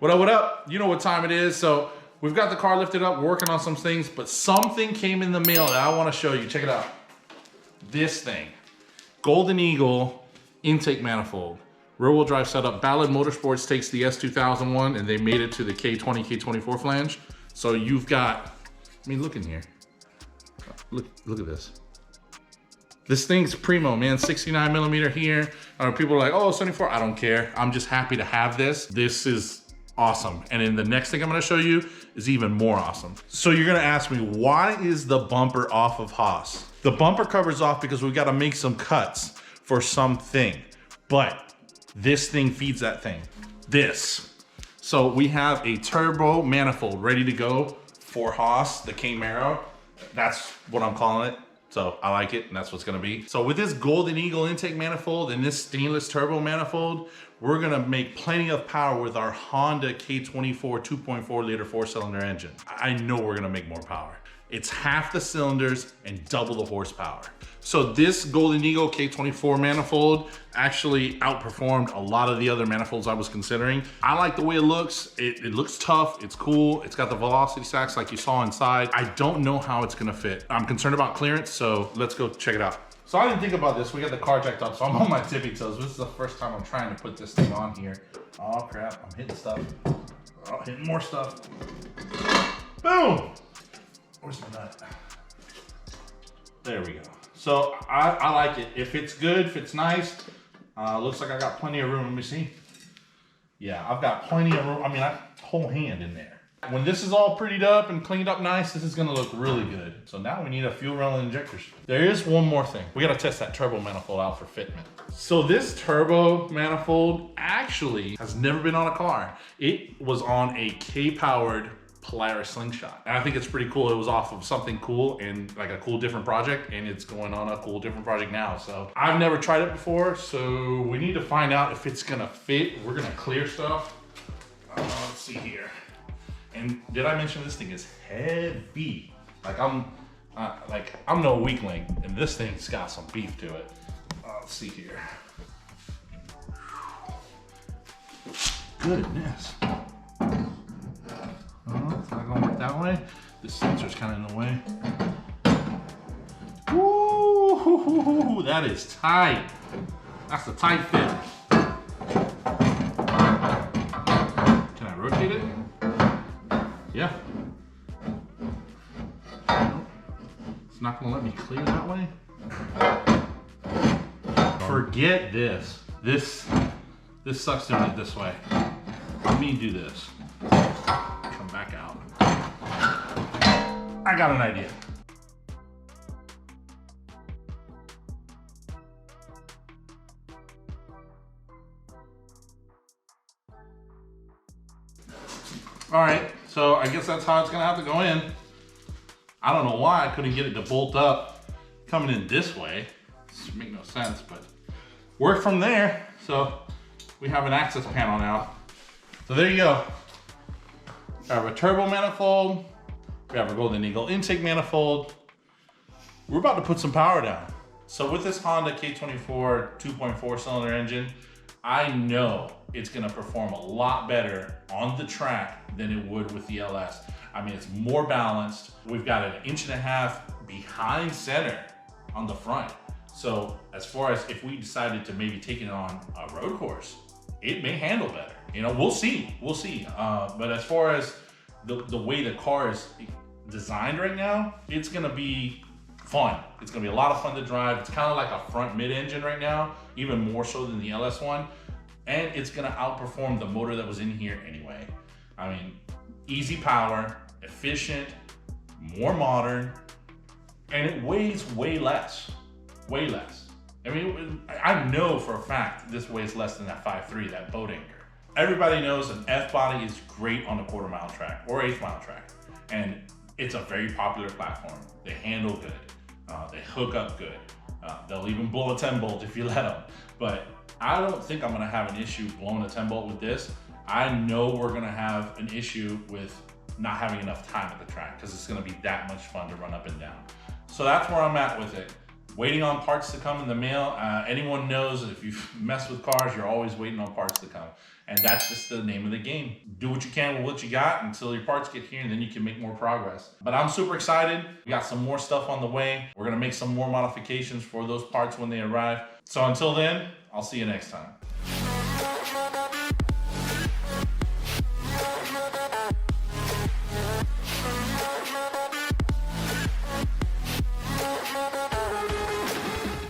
What up, what up? You know what time it is. So we've got the car lifted up, working on some things, but something came in the mail that I want to show you. Check it out. This thing. Golden Eagle intake manifold. Rear-wheel drive setup. Ballard Motorsports takes the S2001 and they made it to the K20, K24 flange. So you've got, I mean, look in here. Look at this. This thing's primo, man. 69 millimeter here. People are like, oh, 74. I don't care. I'm just happy to have this. This is awesome. And then the next thing I'm gonna show you is even more awesome. So you're gonna ask me, why is the bumper off of HOSS? The bumper cover's off because we've gotta make some cuts for something, but this thing feeds that thing. This. So we have a turbo manifold ready to go for HOSS, the Camaro. That's what I'm calling it. So I like it, and that's what's gonna be. So with this Golden Eagle intake manifold and this stainless turbo manifold, we're gonna make plenty of power with our Honda K24 2.4 liter 4-cylinder engine. I know we're gonna make more power. It's half the cylinders and double the horsepower. So this Golden Eagle K24 manifold actually outperformed a lot of the other manifolds I was considering. I like the way it looks. It looks tough, it's cool. It's got the velocity stacks like you saw inside. I don't know how it's gonna fit. I'm concerned about clearance, so let's go check it out. So I didn't think about this. We got the car jacked up, so I'm on my tippy toes. This is the first time I'm trying to put this thing on here. Oh crap, I'm hitting stuff. Oh, hitting more stuff. Boom! Where's my nut? There we go. So I like it. If it's good, fits nice. Looks like I got plenty of room. Let me see. Yeah, I've got plenty of room. I mean, whole hand in there. When this is all prettied up and cleaned up nice, this is gonna look really good. So now we need a fuel rail and injectors. There is one more thing. We gotta test that turbo manifold out for fitment. So this turbo manifold actually has never been on a car. It was on a K-powered Polaris Slingshot. And I think it's pretty cool. It was off of something cool and like a cool different project, and it's going on a cool different project now. So I've never tried it before, so we need to find out if it's gonna fit. We're gonna clear stuff. Let's see here. And did I mention this thing is heavy? Like I'm no weakling, and this thing's got some beef to it. Let's see here. Goodness. It's not gonna work that way. This sensor's kind of in the way. Woo, that is tight. That's a tight fit. Can I rotate it? Yeah. It's not gonna let me clear that way. Forget this. This sucks doing it this way. Let me do this. Come back out. I got an idea. All right, so I guess that's how it's gonna have to go in. I don't know why I couldn't get it to bolt up coming in this way. This makes no sense, but work from there. So we have an access panel now. So there you go. We have a turbo manifold. We have a Golden Eagle intake manifold. We're about to put some power down. So with this Honda K24 2.4 cylinder engine, I know it's gonna perform a lot better on the track than it would with the LS. I mean, it's more balanced. We've got an 1.5 inches behind center on the front. So as far as if we decided to maybe take it on a road course, it may handle better. You know, we'll see. But as far as the way the car is designed right now, it's gonna be fun. It's gonna be a lot of fun to drive. It's kind of like a front mid-engine right now, even more so than the LS one. And it's gonna outperform the motor that was in here anyway. I mean, easy power, efficient, more modern, and it weighs way less. I mean, I know for a fact this weighs less than that 5.3, that boat anchor. Everybody knows an Fbody is great on a 1/4 mile track or 1/8 mile track. And it's a very popular platform. They handle good. They hook up good. They'll even blow a 10 bolt if you let them. But I don't think I'm gonna have an issue blowing a 10 bolt with this. I know we're gonna have an issue with not having enough time at the track because it's gonna be that much fun to run up and down. So that's where I'm at with it. Waiting on parts to come in the mail. Anyone knows that if you mess with cars, you're always waiting on parts to come. And that's just the name of the game. Do what you can with what you got until your parts get here, and then you can make more progress. But I'm super excited. We got some more stuff on the way. We're gonna make some more modifications for those parts when they arrive. So until then, I'll see you next time.